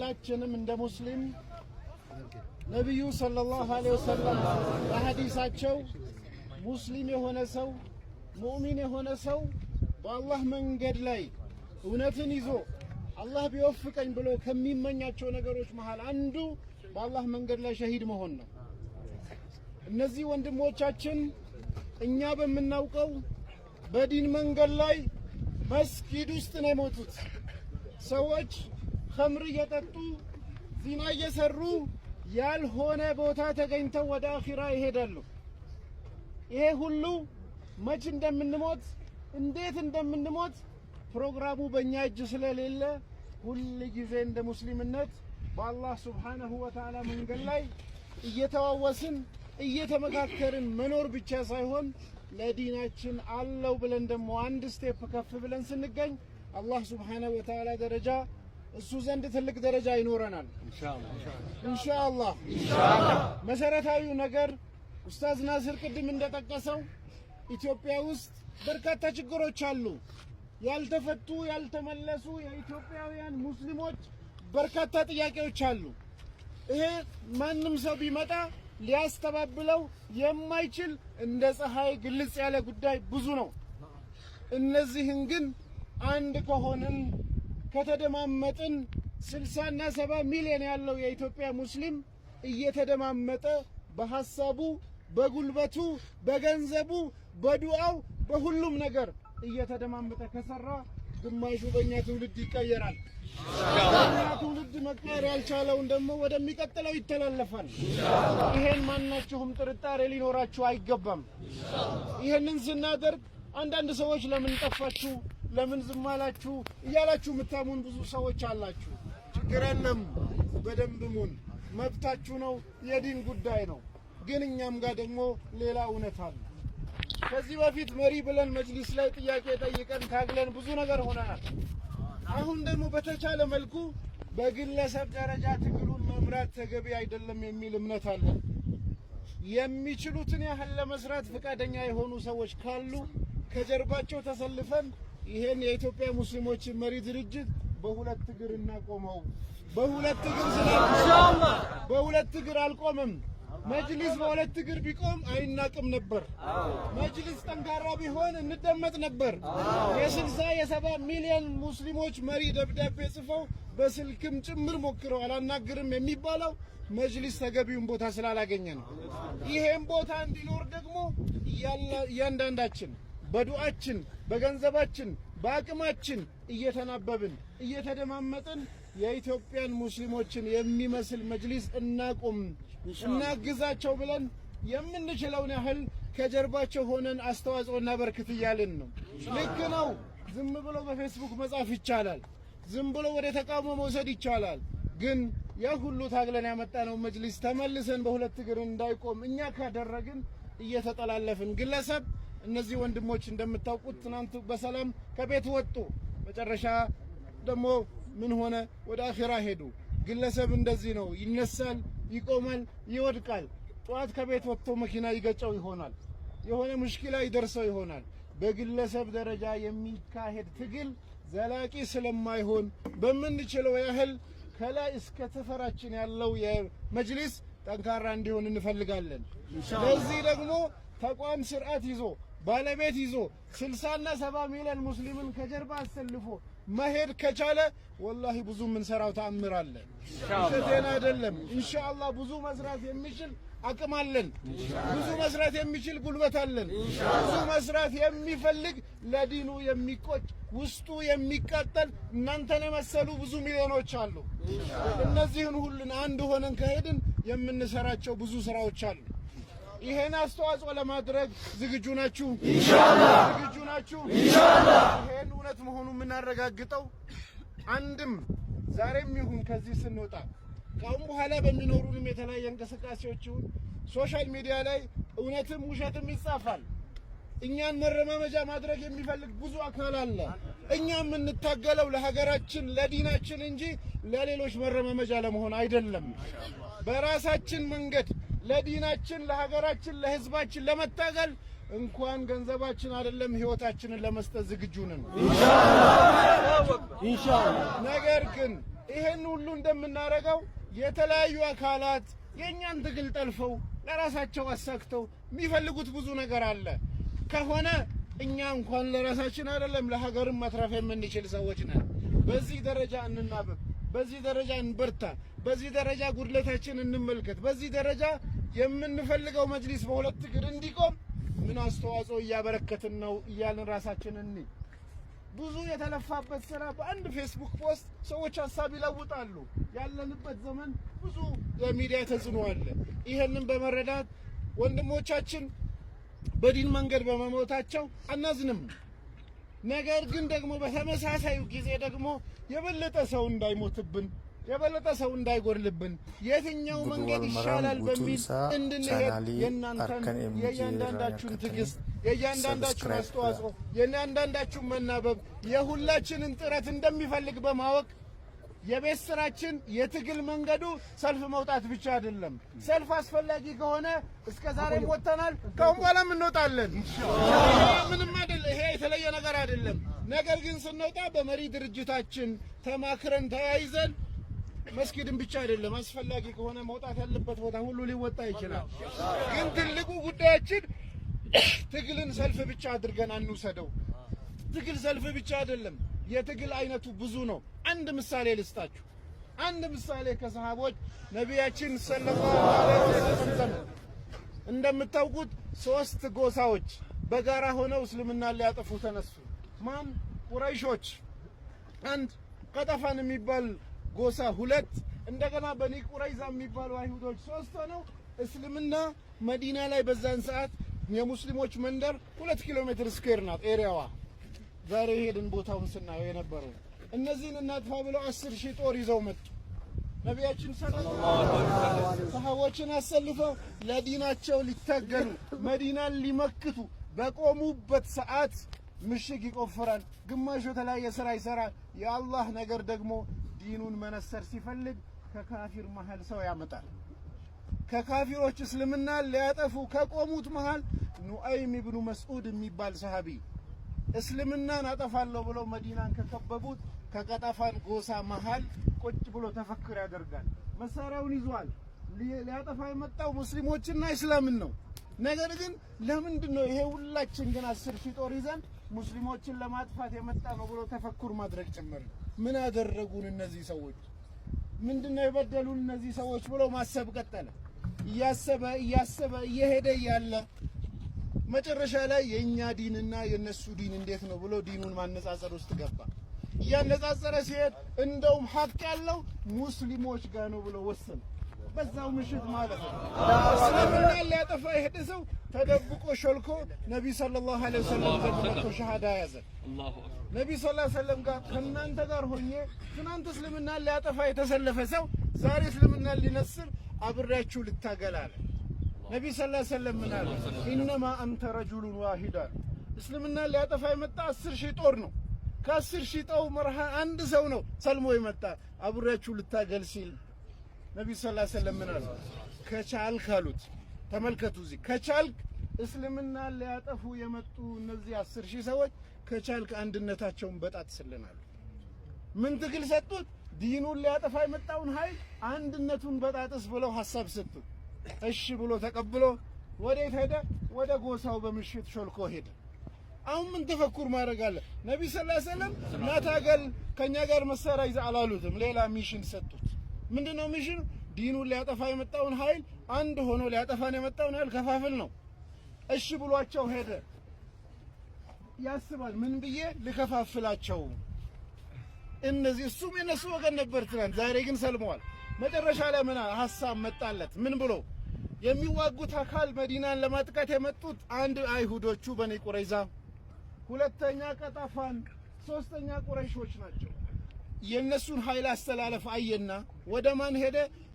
ሁላችንም እንደ ሙስሊም ነብዩ ሰለላሁ ዐለይሂ ወሰለም በሐዲሳቸው ሙስሊም የሆነ ሰው ሙእሚን የሆነ ሰው በአላህ መንገድ ላይ እውነትን ይዞ አላህ ቢወፍቀኝ ብሎ ከሚመኛቸው ነገሮች መሃል አንዱ በአላህ መንገድ ላይ ሸሂድ መሆን ነው። እነዚህ ወንድሞቻችን እኛ በመናውቀው በዲን መንገድ ላይ መስጊድ ውስጥ ነው የሞቱት። ሰዎች ኸምር እየጠጡ ዚና እየሰሩ ያልሆነ ቦታ ተገኝተው ወደ አኺራ ይሄዳሉ። ይሄ ሁሉ መች እንደምንሞት እንዴት እንደምንሞት ፕሮግራሙ በእኛ እጅ ስለሌለ ሁል ጊዜ እንደ ሙስሊምነት በአላህ ሱብሓነሁ ወተዓላ መንገድ ላይ እየተዋወስን እየተመካከርን መኖር ብቻ ሳይሆን ለዲናችን አለው ብለን ደግሞ አንድ ስቴፕ ከፍ ብለን ስንገኝ አላህ ሱብሓነሁ ወተዓላ ደረጃ እሱ ዘንድ ትልቅ ደረጃ ይኖረናል ኢንሻአላህ። መሰረታዊው ነገር ኡስታዝ ናስር ቅድም እንደጠቀሰው ኢትዮጵያ ውስጥ በርካታ ችግሮች አሉ። ያልተፈቱ ያልተመለሱ የኢትዮጵያውያን ሙስሊሞች በርካታ ጥያቄዎች አሉ። ይሄ ማንም ሰው ቢመጣ ሊያስተባብለው የማይችል እንደ ፀሐይ ግልጽ ያለ ጉዳይ ብዙ ነው። እነዚህን ግን አንድ ከሆንን ከተደማመጥን 60 እና 70 ሚሊዮን ያለው የኢትዮጵያ ሙስሊም እየተደማመጠ በሐሳቡ በጉልበቱ በገንዘቡ በዱዓው በሁሉም ነገር እየተደማመጠ ከሰራ ግማሹ በእኛ ትውልድ ይቀየራል። በእኛ ትውልድ መቀየር ያልቻለውን ደግሞ ወደሚቀጥለው ይተላለፋል። ይሄን ማናችሁም ጥርጣሬ ሊኖራችሁ አይገባም። ይሄንን ስናደርግ አንዳንድ ሰዎች ለምን ጠፋችሁ ለምን ዝም አላችሁ እያላችሁ የምታሙን ብዙ ሰዎች አላችሁ። ችግር የለም፣ በደንብ ሙን፣ መብታችሁ ነው፣ የዲን ጉዳይ ነው። ግን እኛም ጋር ደግሞ ሌላ እውነት አለ። ከዚህ በፊት መሪ ብለን መጅሊስ ላይ ጥያቄ ጠይቀን ታግለን ብዙ ነገር ሆነናል። አሁን ደግሞ በተቻለ መልኩ በግለሰብ ደረጃ ትግሉን መምራት ተገቢ አይደለም የሚል እምነት አለ። የሚችሉትን ያህል ለመስራት ፈቃደኛ የሆኑ ሰዎች ካሉ ከጀርባቸው ተሰልፈን ይሄን የኢትዮጵያ ሙስሊሞች መሪ ድርጅት በሁለት እግር እናቆመው። በሁለት እግር ኢንሻአላህ በሁለት እግር አልቆምም። መጅሊስ በሁለት እግር ቢቆም አይናቅም ነበር። መጅሊስ ጠንካራ ቢሆን እንደመጥ ነበር። የ60 የ70 ሚሊዮን ሙስሊሞች መሪ ደብዳቤ ጽፈው በስልክም ጭምር ሞክረው አላናግርም የሚባለው መጅሊስ ተገቢውን ቦታ ስላላገኘ ነው። ይሄን ቦታ እንዲኖር ደግሞ እያንዳንዳችን በዱዓችን በገንዘባችን በአቅማችን እየተናበብን እየተደማመጥን የኢትዮጵያን ሙስሊሞችን የሚመስል መጅሊስ እናቁም እናግዛቸው ብለን የምንችለውን ያህል ከጀርባቸው ሆነን አስተዋጽኦ እናበርክት እያልን ነው። ልክ ነው። ዝም ብሎ በፌስቡክ መጻፍ ይቻላል። ዝም ብሎ ወደ ተቃውሞ መውሰድ ይቻላል። ግን ያ ሁሉ ታግለን ያመጣነው መጅሊስ ተመልሰን በሁለት እግር እንዳይቆም እኛ ካደረግን እየተጠላለፍን ግለሰብ እነዚህ ወንድሞች እንደምታውቁት ትናንት በሰላም ከቤት ወጡ። መጨረሻ ደግሞ ምን ሆነ? ወደ አኺራ ሄዱ። ግለሰብ እንደዚህ ነው። ይነሳል፣ ይቆማል፣ ይወድቃል። ጧት ከቤት ወጥቶ መኪና ይገጨው ይሆናል። የሆነ ሙሽኪላ ይደርሰው ይሆናል። በግለሰብ ደረጃ የሚካሄድ ትግል ዘላቂ ስለማይሆን በምንችለው ያህል ከላይ እስከ ተፈራችን ያለው የመጅሊስ ጠንካራ እንዲሆን እንፈልጋለን። ለዚህ ደግሞ ተቋም ስርዓት ይዞ ባለቤት ይዞ 60 እና 70 ሚሊዮን ሙስሊምን ከጀርባ አሰልፎ መሄድ ከቻለ ወላሂ ብዙ ምን ሰራው ተአምር አለ። ሸቴና አይደለም። ኢንሻአላህ ብዙ መስራት የሚችል አቅም አለን። ብዙ መስራት የሚችል ጉልበት አለን። ብዙ መስራት የሚፈልግ ለዲኑ የሚቆጭ ውስጡ የሚቃጠል እናንተን የመሰሉ ብዙ ሚሊዮኖች አሉ። እነዚህን ሁሉን አንድ ሆነን ከሄድን የምንሰራቸው ብዙ ስራዎች አሉ። ይሄን አስተዋጽኦ ለማድረግ ዝግጁ ናችሁ? ኢንሻአላህ ዝግጁ ናችሁ? ኢንሻአላህ ይሄን እውነት መሆኑን የምናረጋግጠው አንድም ዛሬም ይሁን ከዚህ ስንወጣ ካሁን በኋላ በሚኖሩንም የተለያየ እንቅስቃሴዎች ሶሻል ሚዲያ ላይ እውነትም ውሸትም ይጻፋል። እኛን መረማመጃ ማድረግ የሚፈልግ ብዙ አካል አለ። እኛ የምንታገለው ለሀገራችን ለዲናችን እንጂ ለሌሎች መረማመጃ ለመሆን አይደለም። በራሳችን መንገድ ለዲናችን ለሀገራችን ለህዝባችን ለመታገል እንኳን ገንዘባችን አይደለም ህይወታችንን ለመስጠት ዝግጁ ነን ኢንሻአላህ። ነገር ግን ይሄን ሁሉ እንደምናረጋው የተለያዩ አካላት የኛን ትግል ጠልፈው ለራሳቸው አሳክተው የሚፈልጉት ብዙ ነገር አለ ከሆነ እኛ እንኳን ለራሳችን አይደለም ለሀገርም ማትረፍ የምንችል ሰዎች ነን። በዚህ ደረጃ እንናበብ፣ በዚህ ደረጃ እንበርታ፣ በዚህ ደረጃ ጉድለታችን እንመልከት፣ በዚህ ደረጃ የምንፈልገው መጅሊስ በሁለት እግር እንዲቆም ምን አስተዋጽኦ እያበረከትን ነው እያልን ራሳችንን ብዙ የተለፋበት ስራ በአንድ ፌስቡክ ፖስት ሰዎች ሐሳብ ይለውጣሉ። ያለንበት ዘመን ብዙ የሚዲያ ተጽዕኖ አለ። ይሄንን በመረዳት ወንድሞቻችን በዲን መንገድ በመሞታቸው አናዝንም። ነገር ግን ደግሞ በተመሳሳዩ ጊዜ ደግሞ የበለጠ ሰው እንዳይሞትብን የበለጠ ሰው እንዳይጎድልብን የትኛው መንገድ ይሻላል በሚል እንድንሄድ የእያንዳንዳችሁን ትዕግስት የእያንዳንዳችሁን አስተዋጽኦ የእያንዳንዳችሁን መናበብ የሁላችንን ጥረት እንደሚፈልግ በማወቅ የቤት ስራችን የትግል መንገዱ ሰልፍ መውጣት ብቻ አይደለም። ሰልፍ አስፈላጊ ከሆነ እስከ ዛሬ ወጥተናል፣ ካሁን በኋላም እንወጣለን ኢንሻአላህ። ምንም አይደለም፣ ይሄ የተለየ ነገር አይደለም። ነገር ግን ስንወጣ በመሪ ድርጅታችን ተማክረን ተያይዘን መስጊድን ብቻ አይደለም አስፈላጊ ከሆነ መውጣት ያለበት ቦታ ሁሉ ሊወጣ ይችላል። ግን ትልቁ ጉዳያችን ትግልን ሰልፍ ብቻ አድርገን አንውሰደው። ትግል ሰልፍ ብቻ አይደለም፣ የትግል አይነቱ ብዙ ነው። አንድ ምሳሌ ልስጣችሁ። አንድ ምሳሌ ከሰሃቦች ነቢያችን ሰለላሁ ዐለይሂ ወሰለም እንደምታውቁት 3 ጎሳዎች በጋራ ሆነው እስልምናን ሊያጠፉ ተነሱ። ማን? ቁረይሾች 1፣ ቀጠፋን የሚባል ጎሳ 2፣ እንደገና በኒ ቁረይዛ የሚባሉ አይሁዶች 3 ሆነው እስልምና መዲና ላይ በዛን ሰዓት የሙስሊሞች መንደር 2 ኪሎ ሜትር ስኩዌር ናት ኤሪያዋ። ዛሬ ሄድን ቦታውን ስናየው የነበረው እነዚህን እናጥፋ ብለው 10,000 ጦር ይዘው መጡ። ነቢያችን ሰለላሁ ዐለይሂ ወሰለም ሰሃቦችን አሰልፈው ለዲናቸው ሊታገሉ መዲናን ሊመክቱ በቆሙበት ሰዓት ምሽግ ይቆፍራል፣ ግማሹ የተለያየ ስራ ይሰራል። የአላህ ነገር ደግሞ ዲኑን መነሰር ሲፈልግ ከካፊር መሃል ሰው ያመጣል። ከካፊሮች እስልምና ሊያጠፉ ከቆሙት መሃል ኑአይም ኢብኑ መስዑድ የሚባል ሰሃቢ እስልምናን አጠፋለሁ ብለው መዲናን ከከበቡት ከቀጠፋን ጎሳ መሃል ቁጭ ብሎ ተፈክር ያደርጋል። መሳሪያውን ይዟል። ሊያጠፋ የመጣው ሙስሊሞችና እስላምን ነው። ነገር ግን ለምንድነው ይሄ ሁላችን ግን 10,000 ጦር ይዘን ሙስሊሞችን ለማጥፋት የመጣ ነው ብሎ ተፈክር ማድረግ ጀመረ? ምን አደረጉን እነዚህ ሰዎች? ምንድነው የበደሉን እነዚህ ሰዎች ብሎ ማሰብ ቀጠለ። እያሰበ እየሄደ ያለ መጨረሻ ላይ የኛ ዲንና የነሱ ዲን እንዴት ነው ብሎ ዲኑን ማነጻጸር ውስጥ ገባ። እያነጻጸረ ሲሄድ እንደውም ሀቅ ያለው ሙስሊሞች ጋር ነው ብሎ ወሰነ። በዛው ምሽት ማለት ነው እስልምና ሊያጠፋ የሄደ ሰው ተደብቆ ሾልኮ ነቢ ሰለላሁ ዐለይሂ ወሰለም ዘመቶ ሸሃዳ ያዘ። ነቢ ሰለላሁ ዐለይሂ ወሰለም ጋር ከናንተ ጋር ሆኜ ትናንት እስልምና ሊያጠፋ የተሰለፈ ሰው ዛሬ እስልምና ሊነስር አብሬያችሁ ልታገል አለ። ነቢ ሰለላሁ ዐለይሂ ወሰለም ምን አለ? ኢነማ አንተ ረጁሉን ዋሂድ አለ። እስልምና ሊያጠፋ የመጣ 10,000 ጦር ነው። ከ10,000 ጦር መርሃ አንድ ሰው ነው ሰልሞ የመጣ አብሬያችሁ ልታገል ሲል ነቢ ሰለላሁ ዐለይሂ ወሰለም ምን አለ? ከቻልክ አሉት። ተመልከቱ፣ እዚህ ከቻልክ እስልምና ሊያጠፉ የመጡ እነዚህ 10,000 ሰዎች ከቻልክ አንድነታቸውን በጣጥስልናል። ምን ትግል ሰጡት? ዲኑን ሊያጠፋ የመጣውን ኃይል አንድነቱን በጣጥስ ብለው ሐሳብ ሰጡት። እሺ ብሎ ተቀብሎ ወዴት ሄደ? ወደ ጎሳው በምሽት ሾልኮ ሄደ። አሁን ምን ተፈኩር ማድረግ አለ? ነቢ ሰለላሁ ዐለይሂ ወሰለም ናታገል ከኛ ጋር መሳሪያ ይዘህ አላሉትም። ሌላ ሚሽን ሰጡት። ምንድነው ሚሽኑ? ዲኑን ሊያጠፋ የመጣውን ኃይል አንድ ሆኖ ሊያጠፋን የመጣውን ኃይል ከፋፍል ነው። እሺ ብሏቸው ሄደ። ያስባል ምን ብዬ ልከፋፍላቸው? እነዚህ እሱም የነሱ ወገን ነበር ትናንት፣ ዛሬ ግን ሰልመዋል። መጨረሻ ላይ ምን ሐሳብ መጣለት? ምን ብሎ የሚዋጉት አካል መዲናን ለማጥቃት የመጡት አንድ አይሁዶቹ በኒ ቁረይዛ፣ ሁለተኛ ቀጠፋን፣ ሶስተኛ ቁረይሾች ናቸው። የነሱን ኃይል አስተላለፍ አየና ወደ ማን ሄደ?